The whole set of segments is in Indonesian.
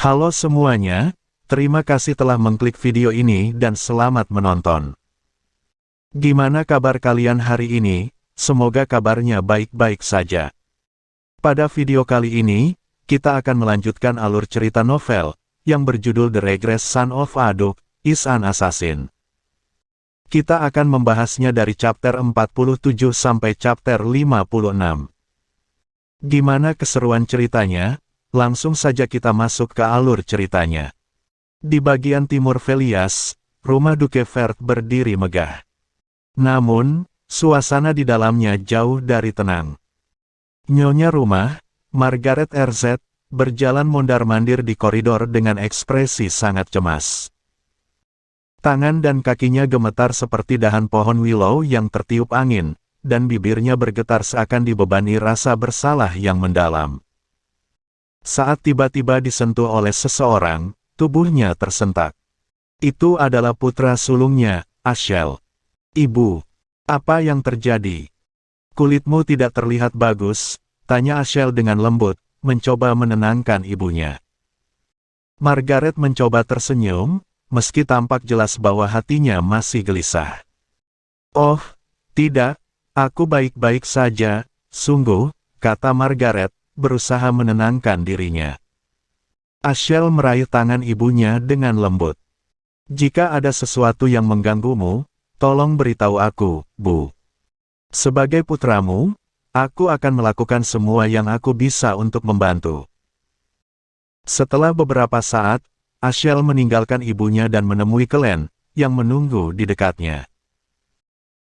Halo semuanya, terima kasih telah mengklik video ini dan selamat menonton. Gimana kabar kalian hari ini? Semoga kabarnya baik-baik saja. Pada video kali ini, kita akan melanjutkan alur cerita novel, yang berjudul The Regress Son of a Dog is an Assassin. Kita akan membahasnya dari chapter 47 sampai chapter 56. Gimana keseruan ceritanya? Langsung saja kita masuk ke alur ceritanya. Di bagian timur Velias, rumah Duke Vert berdiri megah. Namun, suasana di dalamnya jauh dari tenang. Nyonya rumah, Margaret RZ, berjalan mondar-mandir di koridor dengan ekspresi sangat cemas. Tangan dan kakinya gemetar seperti dahan pohon willow yang tertiup angin, dan bibirnya bergetar seakan dibebani rasa bersalah yang mendalam. Saat tiba-tiba disentuh oleh seseorang, tubuhnya tersentak. Itu adalah putra sulungnya, Ashel. Ibu, apa yang terjadi? Kulitmu tidak terlihat bagus, tanya Ashel dengan lembut, mencoba menenangkan ibunya. Margaret mencoba tersenyum, meski tampak jelas bahwa hatinya masih gelisah. Oh, tidak, aku baik-baik saja, sungguh, kata Margaret, berusaha menenangkan dirinya. Ashel meraih tangan ibunya dengan lembut. Jika ada sesuatu yang mengganggumu, tolong beritahu aku, Bu. Sebagai putramu, aku akan melakukan semua yang aku bisa untuk membantu. Setelah beberapa saat, Ashel meninggalkan ibunya dan menemui Kellen, yang menunggu di dekatnya.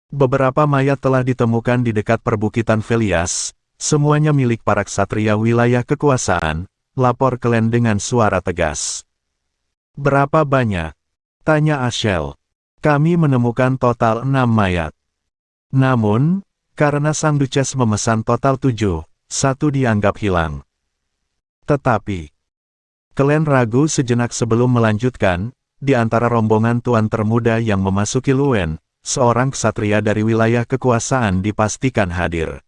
Beberapa mayat telah ditemukan di dekat perbukitan Velias, semuanya milik para ksatria wilayah kekuasaan, lapor Kellen dengan suara tegas. Berapa banyak? Tanya Ashel. Kami menemukan total 6 mayat. Namun, karena Sang Duchess memesan total 7, 1 dianggap hilang. Tetapi, Kellen ragu sejenak sebelum melanjutkan, di antara rombongan tuan termuda yang memasuki Luen, seorang ksatria dari wilayah kekuasaan dipastikan hadir.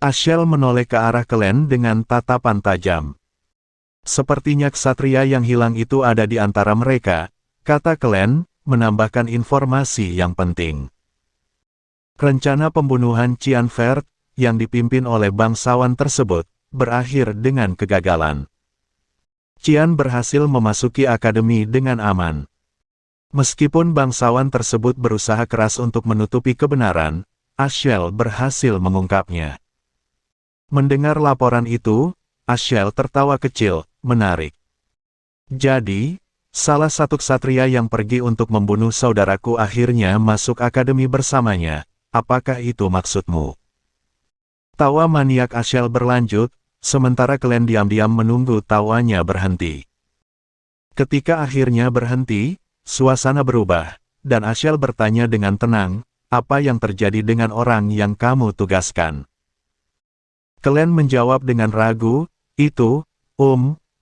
Ashel menoleh ke arah Kellen dengan tatapan tajam. Sepertinya ksatria yang hilang itu ada di antara mereka, kata Kellen, menambahkan informasi yang penting. Rencana pembunuhan Cian Vert, yang dipimpin oleh bangsawan tersebut, berakhir dengan kegagalan. Cian berhasil memasuki akademi dengan aman. Meskipun bangsawan tersebut berusaha keras untuk menutupi kebenaran, Ashel berhasil mengungkapnya. Mendengar laporan itu, Ashel tertawa kecil, menarik. Jadi, salah satu ksatria yang pergi untuk membunuh saudaraku akhirnya masuk akademi bersamanya, apakah itu maksudmu? Tawa maniak Ashel berlanjut, sementara Kellen diam-diam menunggu tawanya berhenti. Ketika akhirnya berhenti, suasana berubah, dan Ashel bertanya dengan tenang, apa yang terjadi dengan orang yang kamu tugaskan? Kellen menjawab dengan ragu, itu,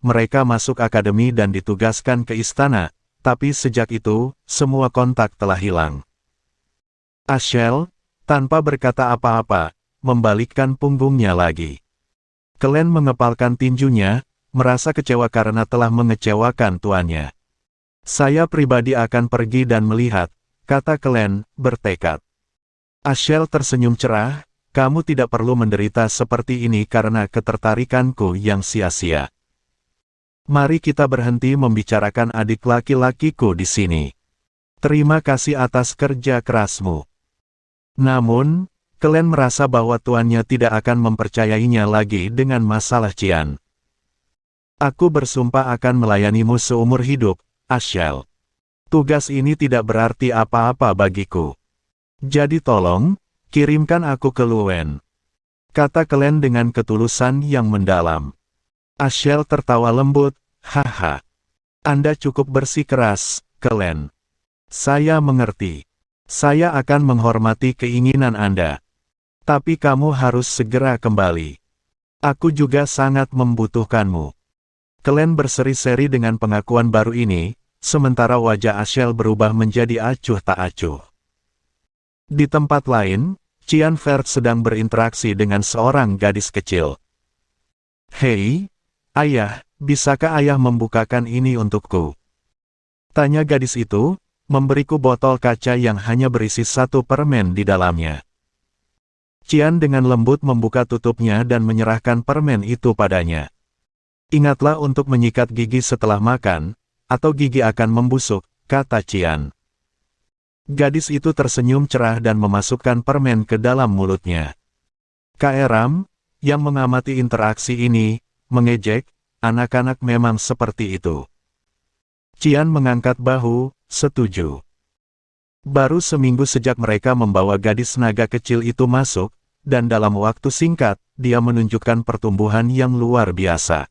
mereka masuk akademi dan ditugaskan ke istana, tapi sejak itu, semua kontak telah hilang. Ashel, tanpa berkata apa-apa, membalikkan punggungnya lagi. Kellen mengepalkan tinjunya, merasa kecewa karena telah mengecewakan tuannya. Saya pribadi akan pergi dan melihat, kata Kellen, bertekad. Ashel tersenyum cerah, kamu tidak perlu menderita seperti ini karena ketertarikanku yang sia-sia. Mari kita berhenti membicarakan adik laki-lakiku di sini. Terima kasih atas kerja kerasmu. Namun, Kellen merasa bahwa tuannya tidak akan mempercayainya lagi dengan masalah Cian. Aku bersumpah akan melayanimu seumur hidup, Ashel. Tugas ini tidak berarti apa-apa bagiku. Jadi tolong, kirimkan aku ke Luen. Kata Kellen dengan ketulusan yang mendalam. Ashel tertawa lembut, haha. Anda cukup bersikeras, Kellen. Saya mengerti. Saya akan menghormati keinginan Anda. Tapi kamu harus segera kembali. Aku juga sangat membutuhkanmu. Kellen berseri-seri dengan pengakuan baru ini, sementara wajah Ashel berubah menjadi acuh tak acuh. Di tempat lain, Cian Vert sedang berinteraksi dengan seorang gadis kecil. Hei, ayah, bisakah ayah membukakan ini untukku? Tanya gadis itu, memberiku botol kaca yang hanya berisi 1 permen di dalamnya. Qian dengan lembut membuka tutupnya dan menyerahkan permen itu padanya. Ingatlah untuk menyikat gigi setelah makan, atau gigi akan membusuk, kata Qian. Gadis itu tersenyum cerah dan memasukkan permen ke dalam mulutnya. Kaeram, yang mengamati interaksi ini, mengejek, anak-anak memang seperti itu. Qian mengangkat bahu, setuju. Baru seminggu sejak mereka membawa gadis naga kecil itu masuk, dan dalam waktu singkat, dia menunjukkan pertumbuhan yang luar biasa.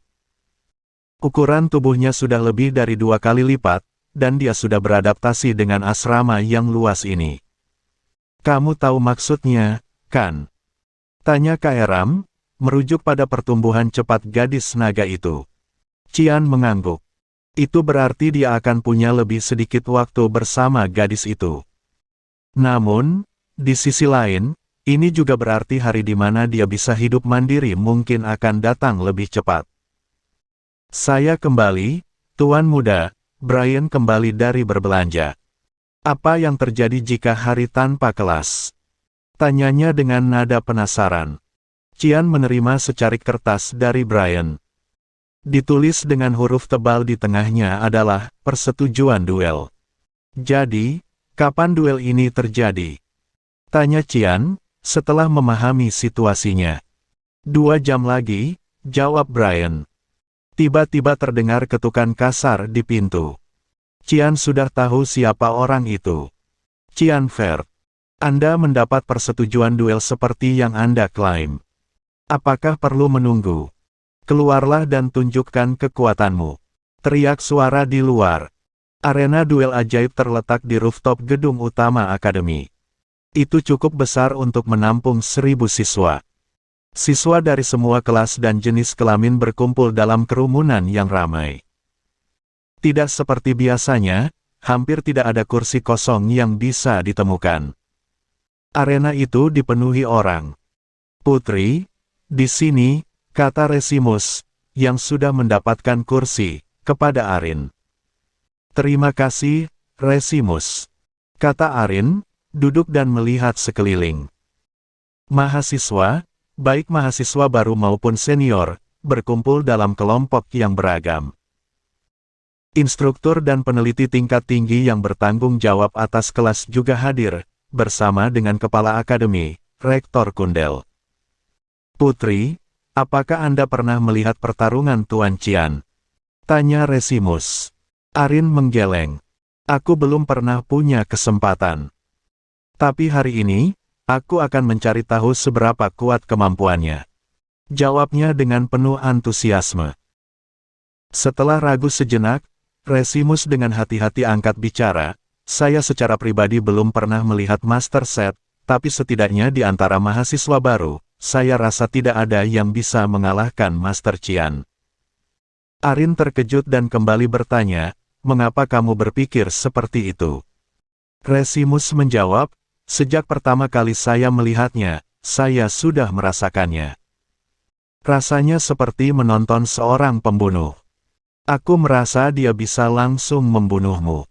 Ukuran tubuhnya sudah lebih dari 2 kali lipat, dan dia sudah beradaptasi dengan asrama yang luas ini. Kamu tahu maksudnya, kan? Tanya Kaeram, merujuk pada pertumbuhan cepat gadis naga itu. Qian mengangguk. Itu berarti dia akan punya lebih sedikit waktu bersama gadis itu. Namun, di sisi lain, ini juga berarti hari di mana dia bisa hidup mandiri mungkin akan datang lebih cepat. Saya kembali, Tuan Muda. Brian kembali dari berbelanja. Apa yang terjadi jika hari tanpa kelas? Tanyanya dengan nada penasaran. Qian menerima secarik kertas dari Brian. Ditulis dengan huruf tebal di tengahnya adalah persetujuan duel. Jadi, kapan duel ini terjadi? Tanya Qian, setelah memahami situasinya. 2 jam lagi, jawab Brian. Tiba-tiba terdengar ketukan kasar di pintu. Qian sudah tahu siapa orang itu. Qian Fer. Anda mendapat persetujuan duel seperti yang Anda klaim. Apakah perlu menunggu? Keluarlah dan tunjukkan kekuatanmu. Teriak suara di luar. Arena duel ajaib terletak di rooftop gedung utama akademi. Itu cukup besar untuk menampung 1000 siswa. Siswa dari semua kelas dan jenis kelamin berkumpul dalam kerumunan yang ramai. Tidak seperti biasanya, hampir tidak ada kursi kosong yang bisa ditemukan. Arena itu dipenuhi orang. Putri, di sini, kata Resimus, yang sudah mendapatkan kursi, kepada Arin. Terima kasih, Resimus. Kata Arin, duduk dan melihat sekeliling. Mahasiswa, baik mahasiswa baru maupun senior, berkumpul dalam kelompok yang beragam. Instruktur dan peneliti tingkat tinggi yang bertanggung jawab atas kelas juga hadir, bersama dengan Kepala Akademi, Rektor Kundel. Putri, apakah Anda pernah melihat pertarungan Tuan Qian? Tanya Resimus. Arin menggeleng. Aku belum pernah punya kesempatan. Tapi hari ini, aku akan mencari tahu seberapa kuat kemampuannya. Jawabnya dengan penuh antusiasme. Setelah ragu sejenak, Resimus dengan hati-hati angkat bicara, saya secara pribadi belum pernah melihat Master Set, tapi setidaknya di antara mahasiswa baru, saya rasa tidak ada yang bisa mengalahkan Master Qian. Arin terkejut dan kembali bertanya, mengapa kamu berpikir seperti itu? Resimus menjawab, sejak pertama kali saya melihatnya, saya sudah merasakannya. Rasanya seperti menonton seorang pembunuh. Aku merasa dia bisa langsung membunuhmu.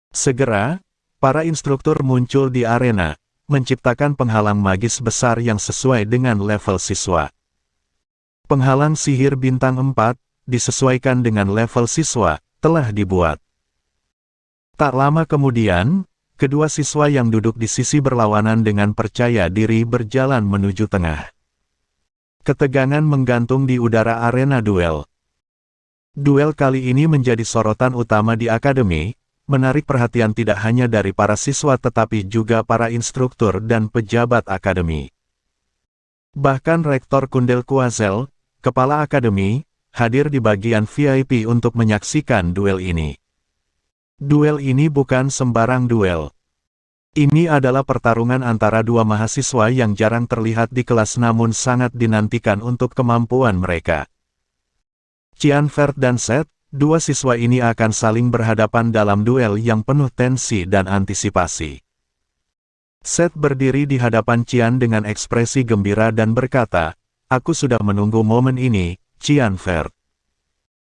Segera, para instruktur muncul di arena, menciptakan penghalang magis besar yang sesuai dengan level siswa. Penghalang sihir bintang 4, disesuaikan dengan level siswa, telah dibuat. Tak lama kemudian, kedua siswa yang duduk di sisi berlawanan dengan percaya diri berjalan menuju tengah. Ketegangan menggantung di udara arena duel. Duel kali ini menjadi sorotan utama di akademi, menarik perhatian tidak hanya dari para siswa tetapi juga para instruktur dan pejabat akademi. Bahkan Rektor Kundel Quazel, Kepala Akademi, hadir di bagian VIP untuk menyaksikan duel ini. Duel ini bukan sembarang duel. Ini adalah pertarungan antara 2 mahasiswa yang jarang terlihat di kelas namun sangat dinantikan untuk kemampuan mereka. Qian Fer dan Set, 2 siswa ini akan saling berhadapan dalam duel yang penuh tensi dan antisipasi. Set berdiri di hadapan Qian dengan ekspresi gembira dan berkata, aku sudah menunggu momen ini, Qian Fer.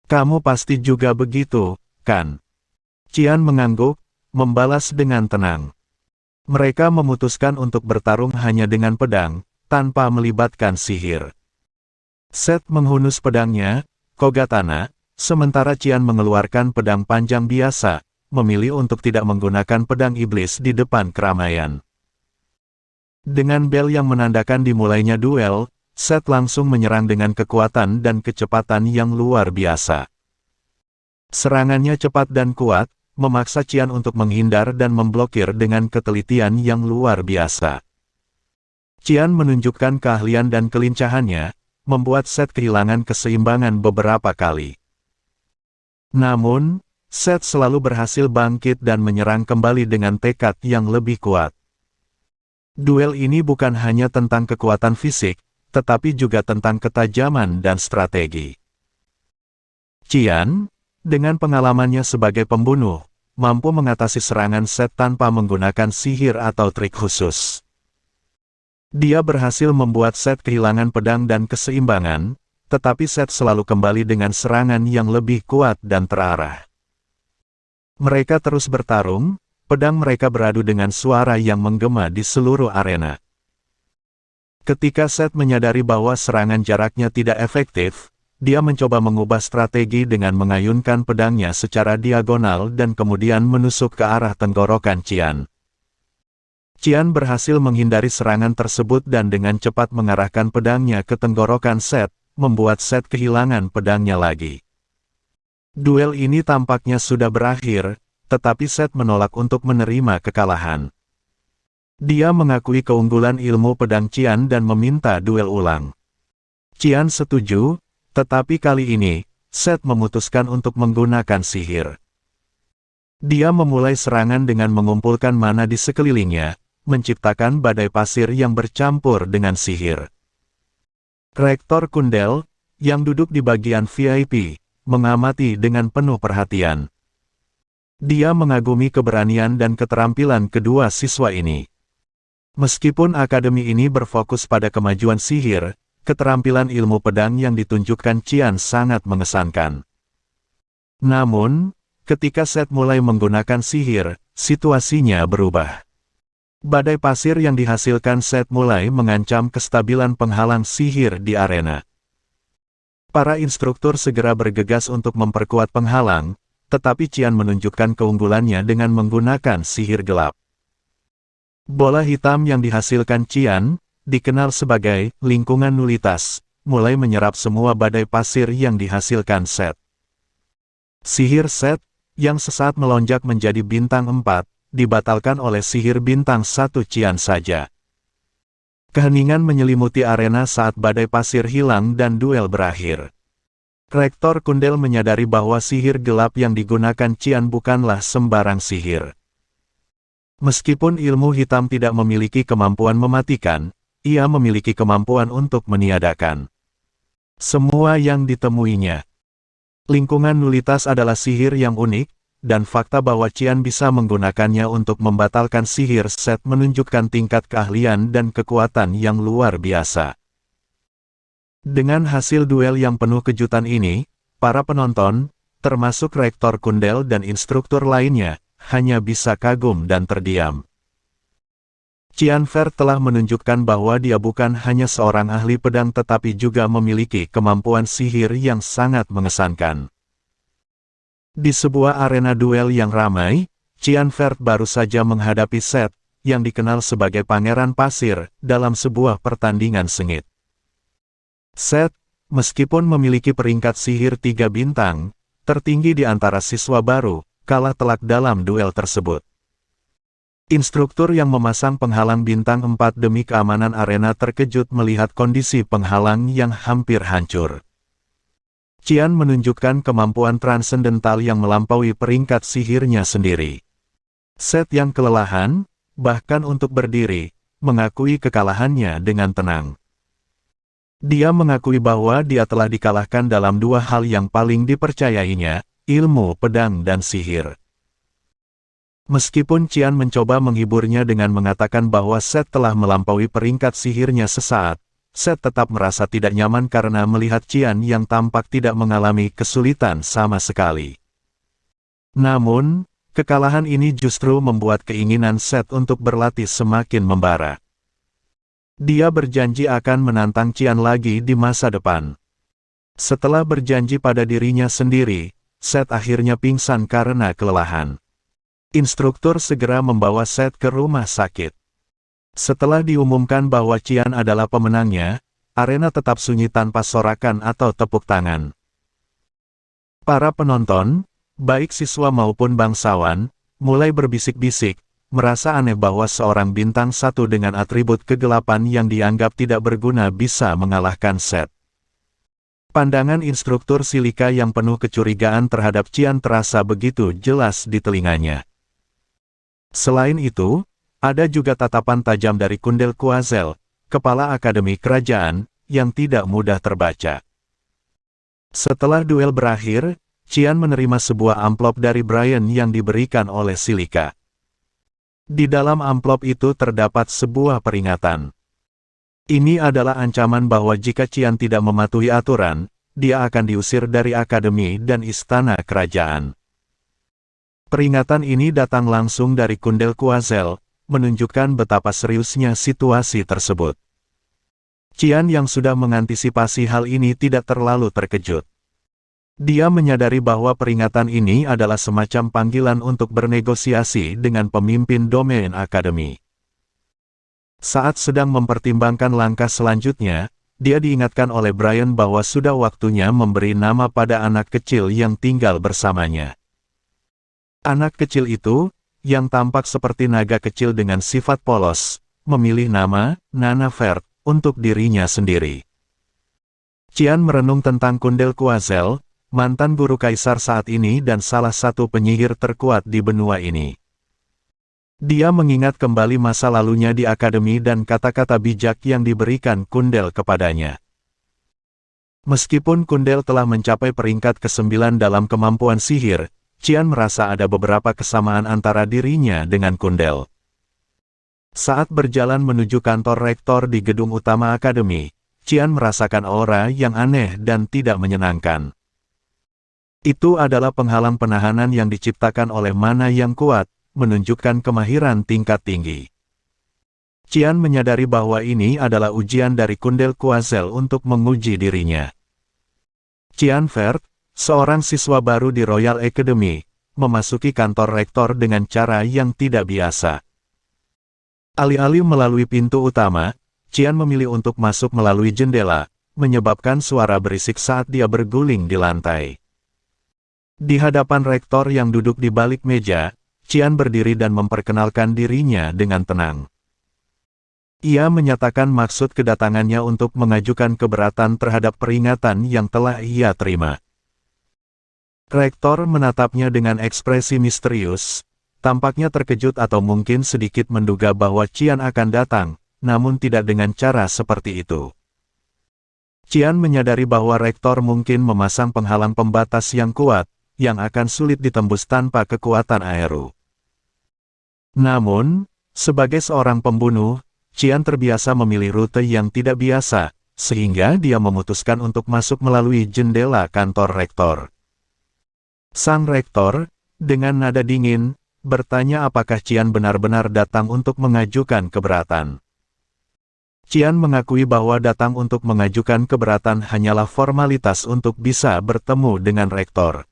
Kamu pasti juga begitu, kan? Qian mengangguk, membalas dengan tenang. Mereka memutuskan untuk bertarung hanya dengan pedang, tanpa melibatkan sihir. Seth menghunus pedangnya, Kogatana, sementara Qian mengeluarkan pedang panjang biasa, memilih untuk tidak menggunakan pedang iblis di depan keramaian. Dengan bel yang menandakan dimulainya duel, Seth langsung menyerang dengan kekuatan dan kecepatan yang luar biasa. Serangannya cepat dan kuat, memaksa Qian untuk menghindar dan memblokir dengan ketelitian yang luar biasa. Qian menunjukkan keahlian dan kelincahannya, membuat Seth kehilangan keseimbangan beberapa kali. Namun, Seth selalu berhasil bangkit dan menyerang kembali dengan tekad yang lebih kuat. Duel ini bukan hanya tentang kekuatan fisik, tetapi juga tentang ketajaman dan strategi. Qian, dengan pengalamannya sebagai pembunuh, mampu mengatasi serangan Seth tanpa menggunakan sihir atau trik khusus. Dia berhasil membuat Seth kehilangan pedang dan keseimbangan, tetapi Seth selalu kembali dengan serangan yang lebih kuat dan terarah. Mereka terus bertarung, pedang mereka beradu dengan suara yang menggema di seluruh arena. Ketika Seth menyadari bahwa serangan jaraknya tidak efektif, dia mencoba mengubah strategi dengan mengayunkan pedangnya secara diagonal dan kemudian menusuk ke arah tenggorokan Qian. Qian berhasil menghindari serangan tersebut dan dengan cepat mengarahkan pedangnya ke tenggorokan Seth, membuat Seth kehilangan pedangnya lagi. Duel ini tampaknya sudah berakhir, tetapi Seth menolak untuk menerima kekalahan. Dia mengakui keunggulan ilmu pedang Qian dan meminta duel ulang. Qian setuju, tetapi kali ini, Seth memutuskan untuk menggunakan sihir. Dia memulai serangan dengan mengumpulkan mana di sekelilingnya, menciptakan badai pasir yang bercampur dengan sihir. Rektor Kundel, yang duduk di bagian VIP, mengamati dengan penuh perhatian. Dia mengagumi keberanian dan keterampilan kedua siswa ini. Meskipun akademi ini berfokus pada kemajuan sihir, keterampilan ilmu pedang yang ditunjukkan Qian sangat mengesankan. Namun, ketika Seth mulai menggunakan sihir, situasinya berubah. Badai pasir yang dihasilkan Seth mulai mengancam kestabilan penghalang sihir di arena. Para instruktur segera bergegas untuk memperkuat penghalang, tetapi Qian menunjukkan keunggulannya dengan menggunakan sihir gelap. Bola hitam yang dihasilkan Qian, dikenal sebagai lingkungan nulitas, mulai menyerap semua badai pasir yang dihasilkan Seth. Sihir Seth, yang sesaat melonjak menjadi bintang 4, dibatalkan oleh sihir bintang 1 Qian saja. Keheningan menyelimuti arena saat badai pasir hilang dan duel berakhir. Rektor Kundel menyadari bahwa sihir gelap yang digunakan Qian bukanlah sembarang sihir. Meskipun ilmu hitam tidak memiliki kemampuan mematikan, ia memiliki kemampuan untuk meniadakan semua yang ditemuinya. Lingkungan nulitas adalah sihir yang unik, dan fakta bahwa Qian bisa menggunakannya untuk membatalkan sihir Seth menunjukkan tingkat keahlian dan kekuatan yang luar biasa. Dengan hasil duel yang penuh kejutan ini, para penonton, termasuk Rektor Kundel dan instruktur lainnya, hanya bisa kagum dan terdiam. Qian Fer telah menunjukkan bahwa dia bukan hanya seorang ahli pedang tetapi juga memiliki kemampuan sihir yang sangat mengesankan. Di sebuah arena duel yang ramai, Qian Fer baru saja menghadapi Seth, yang dikenal sebagai Pangeran Pasir, dalam sebuah pertandingan sengit. Seth, meskipun memiliki peringkat sihir 3 bintang, tertinggi di antara siswa baru, kalah telak dalam duel tersebut. Instruktur yang memasang penghalang bintang 4 demi keamanan arena terkejut melihat kondisi penghalang yang hampir hancur. Qian menunjukkan kemampuan transendental yang melampaui peringkat sihirnya sendiri. Seth yang kelelahan, bahkan untuk berdiri, mengakui kekalahannya dengan tenang. Dia mengakui bahwa dia telah dikalahkan dalam 2 hal yang paling dipercayainya, ilmu pedang dan sihir. Meskipun Qian mencoba menghiburnya dengan mengatakan bahwa Seth telah melampaui peringkat sihirnya sesaat, Seth tetap merasa tidak nyaman karena melihat Qian yang tampak tidak mengalami kesulitan sama sekali. Namun, kekalahan ini justru membuat keinginan Seth untuk berlatih semakin membara. Dia berjanji akan menantang Qian lagi di masa depan. Setelah berjanji pada dirinya sendiri, Seth akhirnya pingsan karena kelelahan. Instruktur segera membawa Seth ke rumah sakit. Setelah diumumkan bahwa Qian adalah pemenangnya, arena tetap sunyi tanpa sorakan atau tepuk tangan. Para penonton, baik siswa maupun bangsawan, mulai berbisik-bisik, merasa aneh bahwa seorang bintang satu dengan atribut kegelapan yang dianggap tidak berguna bisa mengalahkan Seth. Pandangan instruktur Silika yang penuh kecurigaan terhadap Qian terasa begitu jelas di telinganya. Selain itu, ada juga tatapan tajam dari Kundel Quazel, kepala Akademi Kerajaan, yang tidak mudah terbaca. Setelah duel berakhir, Qian menerima sebuah amplop dari Brian yang diberikan oleh Silika. Di dalam amplop itu terdapat sebuah peringatan. Ini adalah ancaman bahwa jika Qian tidak mematuhi aturan, dia akan diusir dari akademi dan istana kerajaan. Peringatan ini datang langsung dari Kundel Quazel, menunjukkan betapa seriusnya situasi tersebut. Qian yang sudah mengantisipasi hal ini tidak terlalu terkejut. Dia menyadari bahwa peringatan ini adalah semacam panggilan untuk bernegosiasi dengan pemimpin domain akademi. Saat sedang mempertimbangkan langkah selanjutnya, dia diingatkan oleh Brian bahwa sudah waktunya memberi nama pada anak kecil yang tinggal bersamanya. Anak kecil itu, yang tampak seperti naga kecil dengan sifat polos, memilih nama, Nana Vert, untuk dirinya sendiri. Qian merenung tentang Kundel Quazel, mantan guru kaisar saat ini dan salah satu penyihir terkuat di benua ini. Dia mengingat kembali masa lalunya di akademi dan kata-kata bijak yang diberikan Kundel kepadanya. Meskipun Kundel telah mencapai peringkat ke-9 dalam kemampuan sihir, Qian merasa ada beberapa kesamaan antara dirinya dengan Kundel. Saat berjalan menuju kantor rektor di gedung utama akademi, Qian merasakan aura yang aneh dan tidak menyenangkan. Itu adalah penghalang penahanan yang diciptakan oleh mana yang kuat, menunjukkan kemahiran tingkat tinggi. Qian menyadari bahwa ini adalah ujian dari Kundel Quazel untuk menguji dirinya. Qian Vert, seorang siswa baru di Royal Academy, memasuki kantor rektor dengan cara yang tidak biasa. Alih-alih melalui pintu utama, Qian memilih untuk masuk melalui jendela, menyebabkan suara berisik saat dia berguling di lantai. Di hadapan rektor yang duduk di balik meja, Qian berdiri dan memperkenalkan dirinya dengan tenang. Ia menyatakan maksud kedatangannya untuk mengajukan keberatan terhadap peringatan yang telah ia terima. Rektor menatapnya dengan ekspresi misterius, tampaknya terkejut atau mungkin sedikit menduga bahwa Qian akan datang, namun tidak dengan cara seperti itu. Qian menyadari bahwa rektor mungkin memasang penghalang pembatas yang kuat, yang akan sulit ditembus tanpa kekuatan Aeru. Namun, sebagai seorang pembunuh, Qian terbiasa memilih rute yang tidak biasa, sehingga dia memutuskan untuk masuk melalui jendela kantor rektor. Sang rektor, dengan nada dingin, bertanya apakah Qian benar-benar datang untuk mengajukan keberatan. Qian mengakui bahwa datang untuk mengajukan keberatan hanyalah formalitas untuk bisa bertemu dengan rektor.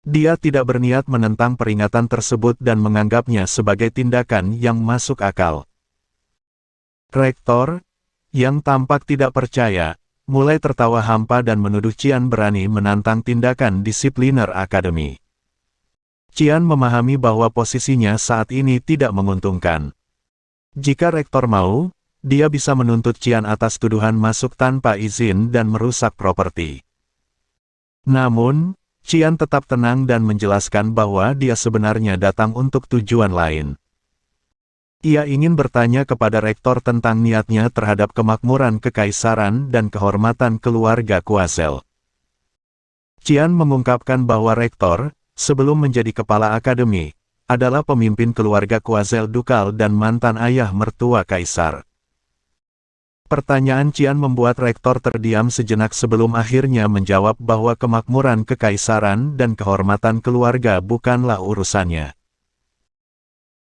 Dia tidak berniat menentang peringatan tersebut dan menganggapnya sebagai tindakan yang masuk akal. Rektor, yang tampak tidak percaya, mulai tertawa hampa dan menuduh Qian berani menantang tindakan disipliner akademi. Qian memahami bahwa posisinya saat ini tidak menguntungkan. Jika rektor mau, dia bisa menuntut Qian atas tuduhan masuk tanpa izin dan merusak properti. Namun, Qian tetap tenang dan menjelaskan bahwa dia sebenarnya datang untuk tujuan lain. Ia ingin bertanya kepada rektor tentang niatnya terhadap kemakmuran kekaisaran dan kehormatan keluarga Quazel. Qian mengungkapkan bahwa rektor, sebelum menjadi kepala akademi, adalah pemimpin keluarga Quazel Dukal dan mantan ayah mertua kaisar. Pertanyaan Qian membuat rektor terdiam sejenak sebelum akhirnya menjawab bahwa kemakmuran kekaisaran dan kehormatan keluarga bukanlah urusannya.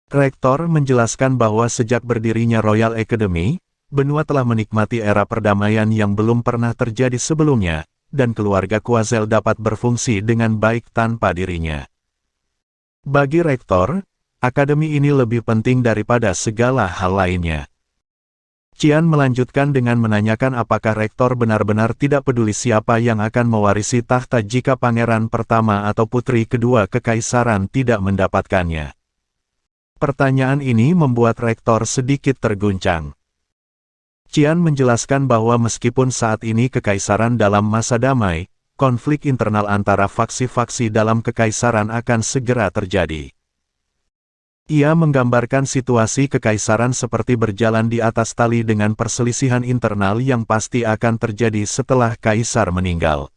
Rektor menjelaskan bahwa sejak berdirinya Royal Academy, benua telah menikmati era perdamaian yang belum pernah terjadi sebelumnya, dan keluarga Quazel dapat berfungsi dengan baik tanpa dirinya. Bagi rektor, akademi ini lebih penting daripada segala hal lainnya. Qian melanjutkan dengan menanyakan apakah rektor benar-benar tidak peduli siapa yang akan mewarisi tahta jika pangeran pertama atau putri kedua kekaisaran tidak mendapatkannya. Pertanyaan ini membuat rektor sedikit terguncang. Qian menjelaskan bahwa meskipun saat ini kekaisaran dalam masa damai, konflik internal antara faksi-faksi dalam kekaisaran akan segera terjadi. Ia menggambarkan situasi kekaisaran seperti berjalan di atas tali dengan perselisihan internal yang pasti akan terjadi setelah kaisar meninggal.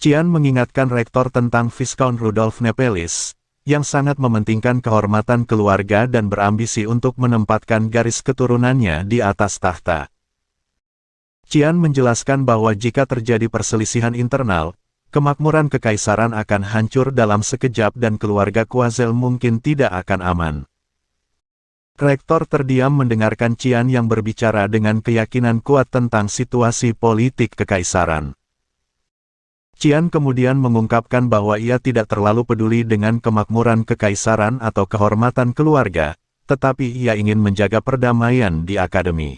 Qian mengingatkan rektor tentang Viscount Rudolf Nepelis, yang sangat mementingkan kehormatan keluarga dan berambisi untuk menempatkan garis keturunannya di atas tahta. Qian menjelaskan bahwa jika terjadi perselisihan internal, kemakmuran kekaisaran akan hancur dalam sekejap dan keluarga Quazel mungkin tidak akan aman. Rektor terdiam mendengarkan Qian yang berbicara dengan keyakinan kuat tentang situasi politik kekaisaran. Qian kemudian mengungkapkan bahwa ia tidak terlalu peduli dengan kemakmuran kekaisaran atau kehormatan keluarga, tetapi ia ingin menjaga perdamaian di akademi.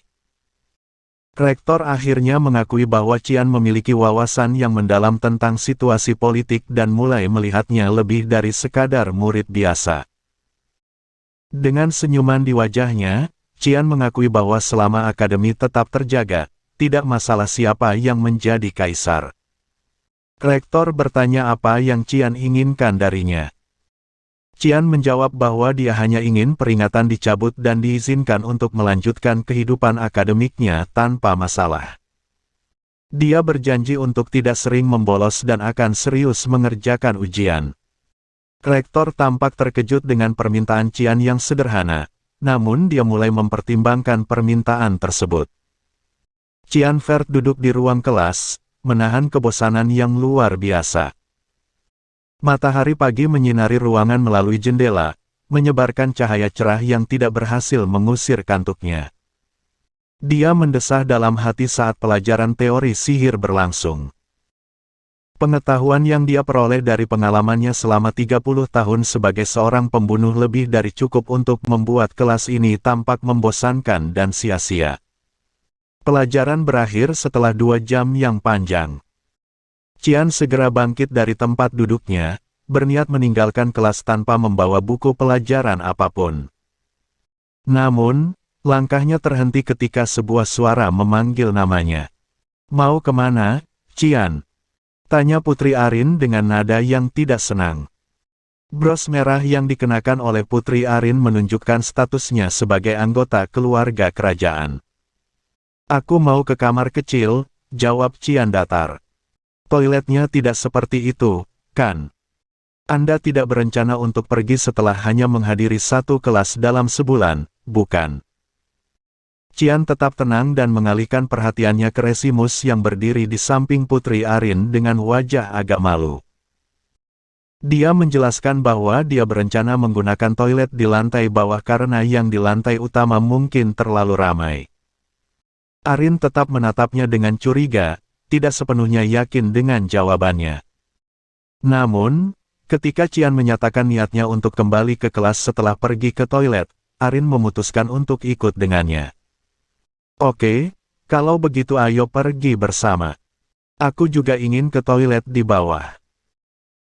Rektor akhirnya mengakui bahwa Qian memiliki wawasan yang mendalam tentang situasi politik dan mulai melihatnya lebih dari sekadar murid biasa. Dengan senyuman di wajahnya, Qian mengakui bahwa selama akademi tetap terjaga, tidak masalah siapa yang menjadi kaisar. Rektor bertanya apa yang Qian inginkan darinya. Qian menjawab bahwa dia hanya ingin peringatan dicabut dan diizinkan untuk melanjutkan kehidupan akademiknya tanpa masalah. Dia berjanji untuk tidak sering membolos dan akan serius mengerjakan ujian. Rektor tampak terkejut dengan permintaan Qian yang sederhana, namun dia mulai mempertimbangkan permintaan tersebut. Qian Fert duduk di ruang kelas, menahan kebosanan yang luar biasa. Matahari pagi menyinari ruangan melalui jendela, menyebarkan cahaya cerah yang tidak berhasil mengusir kantuknya. Dia mendesah dalam hati saat pelajaran teori sihir berlangsung. Pengetahuan yang dia peroleh dari pengalamannya selama 30 tahun sebagai seorang pembunuh lebih dari cukup untuk membuat kelas ini tampak membosankan dan sia-sia. Pelajaran berakhir setelah 2 jam yang panjang. Qian segera bangkit dari tempat duduknya, berniat meninggalkan kelas tanpa membawa buku pelajaran apapun. Namun, langkahnya terhenti ketika sebuah suara memanggil namanya. "Mau kemana, Qian?" tanya Putri Arin dengan nada yang tidak senang. Bros merah yang dikenakan oleh Putri Arin menunjukkan statusnya sebagai anggota keluarga kerajaan. "Aku mau ke kamar kecil," jawab Qian datar. "Toiletnya tidak seperti itu, kan? Anda tidak berencana untuk pergi setelah hanya menghadiri 1 kelas dalam sebulan, bukan?" Qian tetap tenang dan mengalihkan perhatiannya ke Resimus yang berdiri di samping Putri Arin dengan wajah agak malu. Dia menjelaskan bahwa dia berencana menggunakan toilet di lantai bawah karena yang di lantai utama mungkin terlalu ramai. Arin tetap menatapnya dengan curiga, tidak sepenuhnya yakin dengan jawabannya. Namun, ketika Qian menyatakan niatnya untuk kembali ke kelas setelah pergi ke toilet, Arin memutuskan untuk ikut dengannya. "Oke, kalau begitu ayo pergi bersama. Aku juga ingin ke toilet di bawah."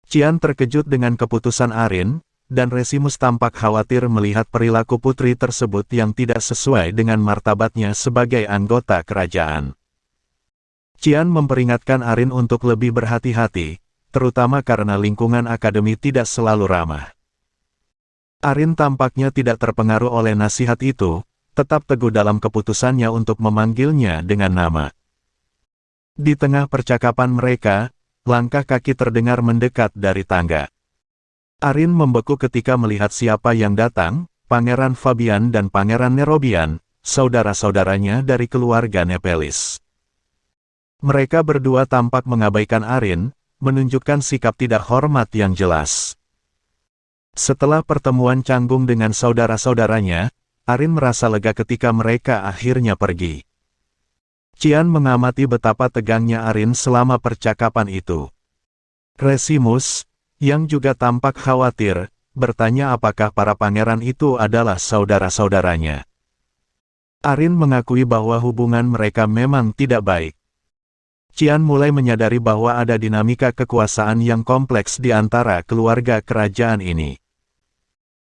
Qian terkejut dengan keputusan Arin, dan Resimus tampak khawatir melihat perilaku putri tersebut yang tidak sesuai dengan martabatnya sebagai anggota kerajaan. Qian memperingatkan Arin untuk lebih berhati-hati, terutama karena lingkungan akademi tidak selalu ramah. Arin tampaknya tidak terpengaruh oleh nasihat itu, tetap teguh dalam keputusannya untuk memanggilnya dengan nama. Di tengah percakapan mereka, langkah kaki terdengar mendekat dari tangga. Arin membeku ketika melihat siapa yang datang, Pangeran Fabian dan Pangeran Nerobian, saudara-saudaranya dari keluarga Nepelis. Mereka berdua tampak mengabaikan Arin, menunjukkan sikap tidak hormat yang jelas. Setelah pertemuan canggung dengan saudara-saudaranya, Arin merasa lega ketika mereka akhirnya pergi. Qian mengamati betapa tegangnya Arin selama percakapan itu. Resimus, yang juga tampak khawatir, bertanya apakah para pangeran itu adalah saudara-saudaranya. Arin mengakui bahwa hubungan mereka memang tidak baik. Qian mulai menyadari bahwa ada dinamika kekuasaan yang kompleks di antara keluarga kerajaan ini.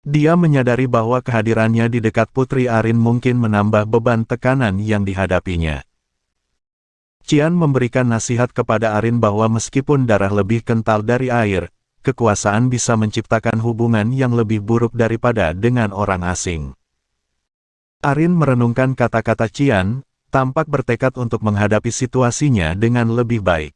Dia menyadari bahwa kehadirannya di dekat Putri Arin mungkin menambah beban tekanan yang dihadapinya. Qian memberikan nasihat kepada Arin bahwa meskipun darah lebih kental dari air, kekuasaan bisa menciptakan hubungan yang lebih buruk daripada dengan orang asing. Arin merenungkan kata-kata Qian, tampak bertekad untuk menghadapi situasinya dengan lebih baik.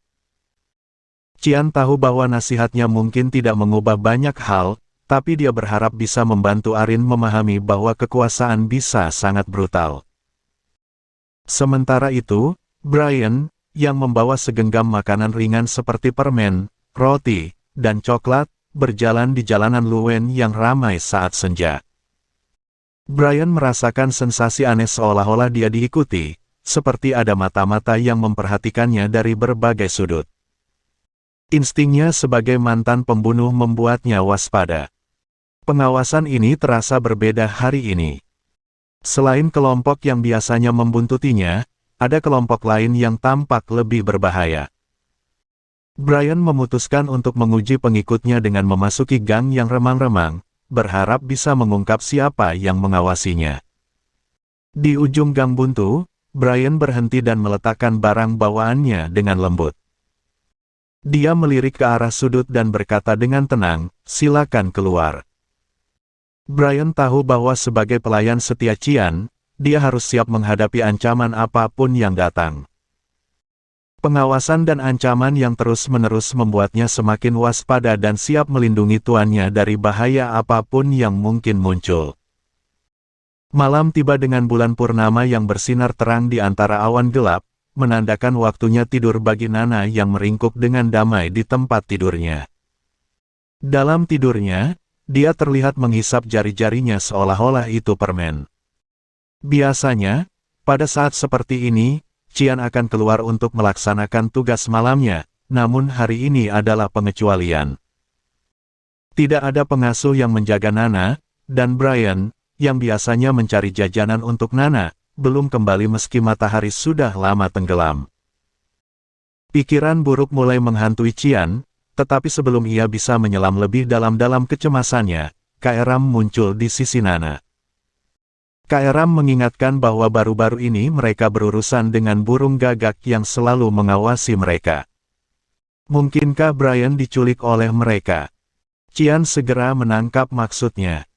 Qian tahu bahwa nasihatnya mungkin tidak mengubah banyak hal, tapi dia berharap bisa membantu Arin memahami bahwa kekuasaan bisa sangat brutal. Sementara itu, Brian, yang membawa segenggam makanan ringan seperti permen, roti, dan coklat, berjalan di jalanan Luwen yang ramai saat senja. Brian merasakan sensasi aneh seolah-olah dia diikuti, seperti ada mata-mata yang memperhatikannya dari berbagai sudut. Instingnya sebagai mantan pembunuh membuatnya waspada. Pengawasan ini terasa berbeda hari ini. Selain kelompok yang biasanya membuntutinya, ada kelompok lain yang tampak lebih berbahaya. Brian memutuskan untuk menguji pengikutnya dengan memasuki gang yang remang-remang, berharap bisa mengungkap siapa yang mengawasinya. Di ujung gang buntu, Brian berhenti dan meletakkan barang bawaannya dengan lembut. Dia melirik ke arah sudut dan berkata dengan tenang, "Silakan keluar." Brian tahu bahwa sebagai pelayan setia Qian, dia harus siap menghadapi ancaman apapun yang datang. Pengawasan dan ancaman yang terus-menerus membuatnya semakin waspada dan siap melindungi tuannya dari bahaya apapun yang mungkin muncul. Malam tiba dengan bulan purnama yang bersinar terang di antara awan gelap, menandakan waktunya tidur bagi Nana yang meringkuk dengan damai di tempat tidurnya. Dalam tidurnya, dia terlihat menghisap jari-jarinya seolah-olah itu permen. Biasanya, pada saat seperti ini, Qian akan keluar untuk melaksanakan tugas malamnya, namun hari ini adalah pengecualian. Tidak ada pengasuh yang menjaga Nana, dan Brian, yang biasanya mencari jajanan untuk Nana, belum kembali meski matahari sudah lama tenggelam. Pikiran buruk mulai menghantui Qian, tetapi sebelum ia bisa menyelam lebih dalam-dalam kecemasannya, Kairam muncul di sisi Nana. Kairam mengingatkan bahwa baru-baru ini mereka berurusan dengan burung gagak yang selalu mengawasi mereka. Mungkinkah Brian diculik oleh mereka? Qian segera menangkap maksudnya.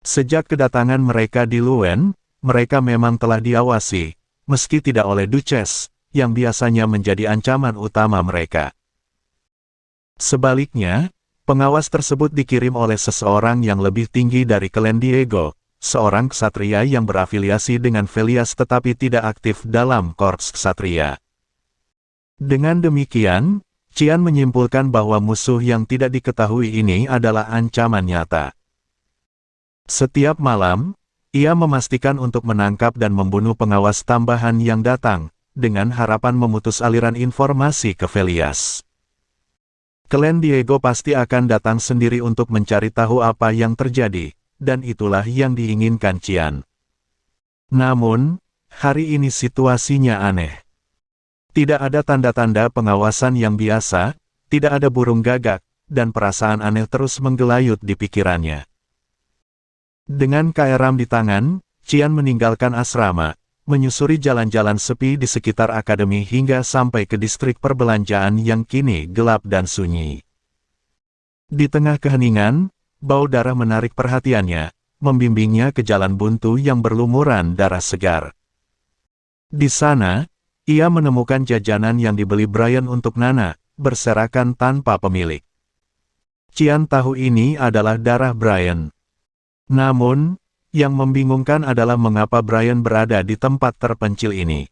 Sejak kedatangan mereka di Luwen, mereka memang telah diawasi, meski tidak oleh Duchess, yang biasanya menjadi ancaman utama mereka. Sebaliknya, pengawas tersebut dikirim oleh seseorang yang lebih tinggi dari klan Diego, seorang ksatria yang berafiliasi dengan Velias tetapi tidak aktif dalam korps ksatria. Dengan demikian, Qian menyimpulkan bahwa musuh yang tidak diketahui ini adalah ancaman nyata. Setiap malam, ia memastikan untuk menangkap dan membunuh pengawas tambahan yang datang, dengan harapan memutus aliran informasi ke Velias. Klan Diego pasti akan datang sendiri untuk mencari tahu apa yang terjadi, dan itulah yang diinginkan Qian. Namun, hari ini situasinya aneh. Tidak ada tanda-tanda pengawasan yang biasa, tidak ada burung gagak, dan perasaan aneh terus menggelayut di pikirannya. Dengan Kairam di tangan, Qian meninggalkan asrama, menyusuri jalan-jalan sepi di sekitar akademi hingga sampai ke distrik perbelanjaan yang kini gelap dan sunyi. Di tengah keheningan, bau darah menarik perhatiannya, membimbingnya ke jalan buntu yang berlumuran darah segar. Di sana, ia menemukan jajanan yang dibeli Brian untuk Nana, berserakan tanpa pemilik. Qian tahu ini adalah darah Brian. Namun, Yang membingungkan adalah mengapa Brian berada di tempat terpencil ini.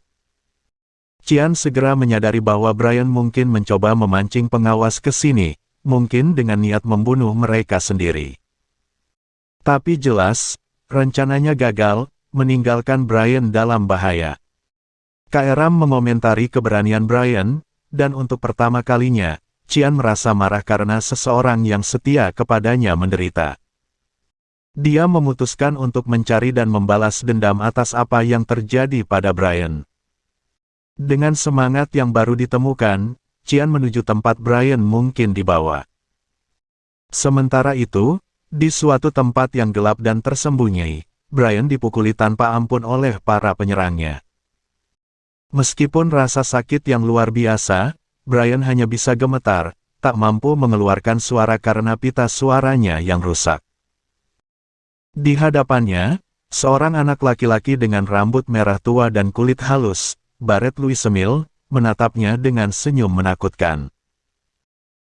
Qian segera menyadari bahwa Brian mungkin mencoba memancing pengawas ke sini, mungkin dengan niat membunuh mereka sendiri. Tapi jelas, rencananya gagal, meninggalkan Brian dalam bahaya. Kairam mengomentari keberanian Brian, dan untuk pertama kalinya, Qian merasa marah karena seseorang yang setia kepadanya menderita. Dia memutuskan untuk mencari dan membalas dendam atas apa yang terjadi pada Brian. Dengan semangat yang baru ditemukan, Qian menuju tempat Brian mungkin dibawa. Sementara itu, di suatu tempat yang gelap dan tersembunyi, Brian dipukuli tanpa ampun oleh para penyerangnya. Meskipun rasa sakit yang luar biasa, Brian hanya bisa gemetar, tak mampu mengeluarkan suara karena pita suaranya yang rusak. Di hadapannya, seorang anak laki-laki dengan rambut merah tua dan kulit halus, Barret Louis Semil, menatapnya dengan senyum menakutkan.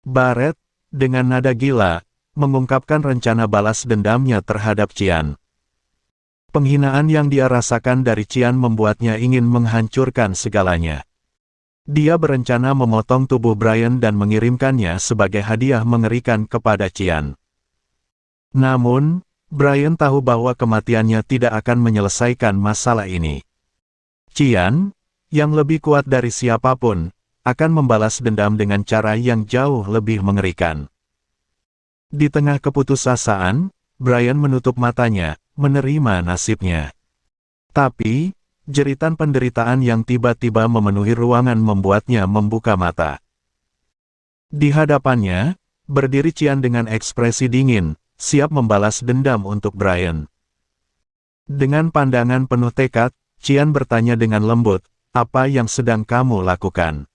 Barret, dengan nada gila, mengungkapkan rencana balas dendamnya terhadap Qian. Penghinaan yang dia rasakan dari Qian membuatnya ingin menghancurkan segalanya. Dia berencana memotong tubuh Brian dan mengirimkannya sebagai hadiah mengerikan kepada Qian. Namun, Brian tahu bahwa kematiannya tidak akan menyelesaikan masalah ini. Qian, yang lebih kuat dari siapapun, akan membalas dendam dengan cara yang jauh lebih mengerikan. Di tengah keputusasaan, Brian menutup matanya, menerima nasibnya. Tapi, jeritan penderitaan yang tiba-tiba memenuhi ruangan membuatnya membuka mata. Di hadapannya, berdiri Qian dengan ekspresi dingin, siap membalas dendam untuk Brian. Dengan pandangan penuh tekad, Qian bertanya dengan lembut, "Apa yang sedang kamu lakukan?"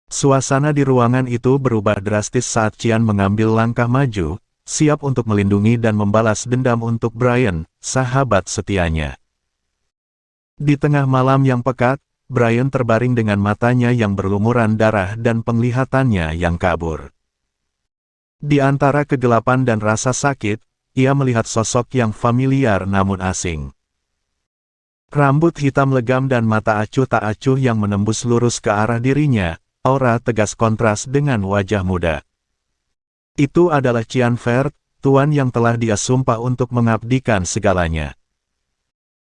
Suasana di ruangan itu berubah drastis saat Qian mengambil langkah maju, siap untuk melindungi dan membalas dendam untuk Brian, sahabat setianya. Di tengah malam yang pekat, Brian terbaring dengan matanya yang berlumuran darah dan penglihatannya yang kabur. Di antara kegelapan dan rasa sakit, ia melihat sosok yang familiar namun asing. Rambut hitam legam dan mata acuh tak acuh yang menembus lurus ke arah dirinya, aura tegas kontras dengan wajah muda. Itu adalah Qian Fert, tuan yang telah dia sumpah untuk mengabdikan segalanya.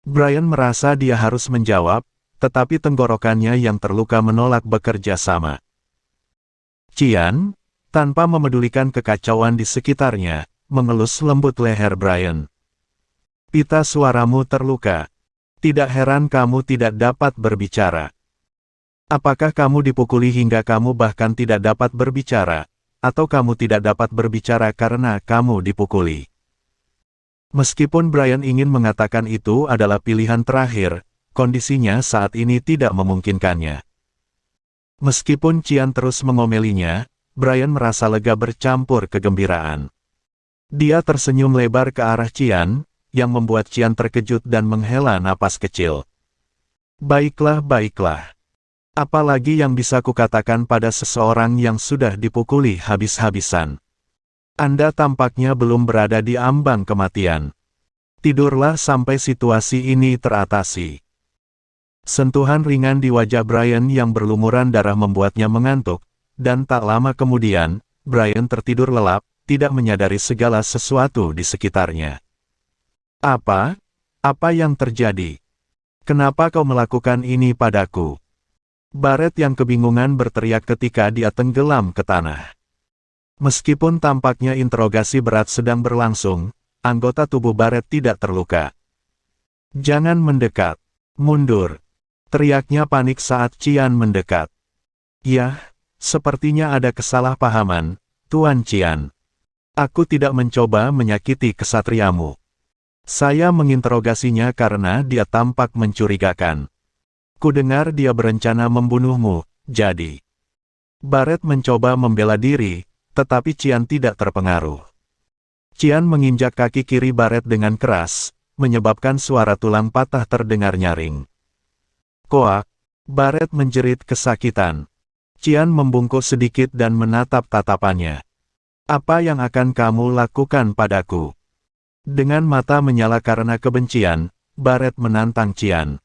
Brian merasa dia harus menjawab, tetapi tenggorokannya yang terluka menolak bekerja sama. Qian, tanpa memedulikan kekacauan di sekitarnya, mengelus lembut leher Brian. "Pita suaramu terluka. Tidak heran kamu tidak dapat berbicara. Apakah kamu dipukuli hingga kamu bahkan tidak dapat berbicara? Atau kamu tidak dapat berbicara karena kamu dipukuli?" Meskipun Brian ingin mengatakan itu adalah pilihan terakhir, kondisinya saat ini tidak memungkinkannya. Meskipun Qian terus mengomelinya, Brian merasa lega bercampur kegembiraan. Dia tersenyum lebar ke arah Qian, yang membuat Qian terkejut dan menghela napas kecil. "Baiklah, baiklah. Apalagi yang bisa kukatakan pada seseorang yang sudah dipukuli habis-habisan? Anda tampaknya belum berada di ambang kematian. Tidurlah sampai situasi ini teratasi." Sentuhan ringan di wajah Brian yang berlumuran darah membuatnya mengantuk, dan tak lama kemudian, Brian tertidur lelap, tidak menyadari segala sesuatu di sekitarnya. Apa yang terjadi? Kenapa kau melakukan ini padaku?" Barret yang kebingungan berteriak ketika dia tenggelam ke tanah. Meskipun tampaknya interogasi berat sedang berlangsung, anggota tubuh Barret tidak terluka. "Jangan mendekat. Mundur!" teriaknya panik saat Qian mendekat. "Yah, sepertinya ada kesalahpahaman, Tuan Qian. Aku tidak mencoba menyakiti kesatriamu. Saya menginterogasinya karena dia tampak mencurigakan. Kudengar dia berencana membunuhmu, jadi." Barret mencoba membela diri, tetapi Qian tidak terpengaruh. Qian menginjak kaki kiri Barret dengan keras, menyebabkan suara tulang patah terdengar nyaring. "Koak!" Barret menjerit kesakitan. Qian membungkuk sedikit dan menatap tatapannya. "Apa yang akan kamu lakukan padaku?" Dengan mata menyala karena kebencian, Barret menantang Qian.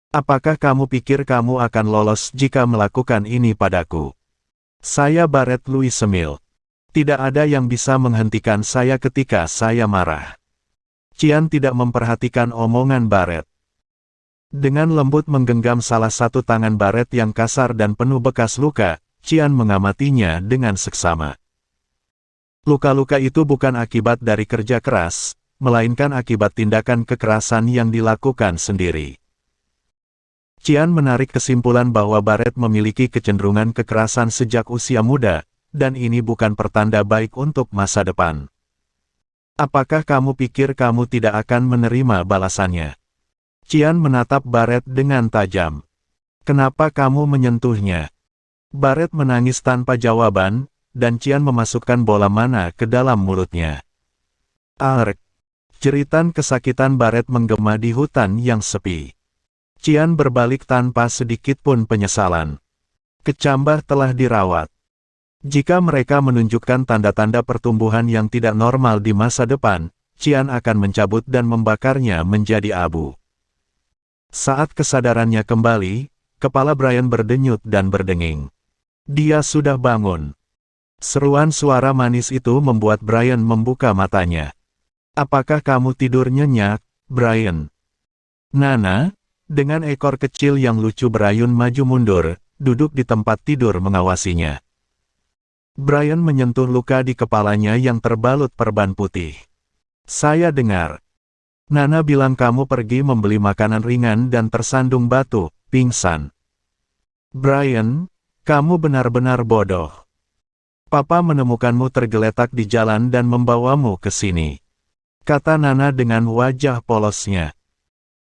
Apakah kamu pikir kamu akan lolos jika melakukan ini padaku? Saya Barret Louis Semil. Tidak ada yang bisa menghentikan saya ketika saya marah. Qian tidak memperhatikan omongan Barret. Dengan lembut menggenggam salah satu tangan Barret yang kasar dan penuh bekas luka, Qian mengamatinya dengan seksama. Luka-luka itu bukan akibat dari kerja keras, melainkan akibat tindakan kekerasan yang dilakukan sendiri. Qian menarik kesimpulan bahwa Barret memiliki kecenderungan kekerasan sejak usia muda, dan ini bukan pertanda baik untuk masa depan. Apakah kamu pikir kamu tidak akan menerima balasannya? Qian menatap Barret dengan tajam. Kenapa kamu menyentuhnya? Barret menangis tanpa jawaban, dan Qian memasukkan bola mana ke dalam mulutnya. Ark! Jeritan kesakitan Barret menggema di hutan yang sepi. Qian berbalik tanpa sedikit pun penyesalan. Kecambah telah dirawat. Jika mereka menunjukkan tanda-tanda pertumbuhan yang tidak normal di masa depan, Qian akan mencabut dan membakarnya menjadi abu. Saat kesadarannya kembali, kepala Brian berdenyut dan berdenging. Dia sudah bangun. Seruan suara manis itu membuat Brian membuka matanya. Apakah kamu tidur nyenyak, Brian? Nana, dengan ekor kecil yang lucu berayun maju mundur, duduk di tempat tidur mengawasinya. Brian menyentuh luka di kepalanya yang terbalut perban putih. Saya dengar. Nana bilang kamu pergi membeli makanan ringan dan tersandung batu, pingsan. Brian, kamu benar-benar bodoh. Papa menemukanmu tergeletak di jalan dan membawamu ke sini, kata Nana dengan wajah polosnya.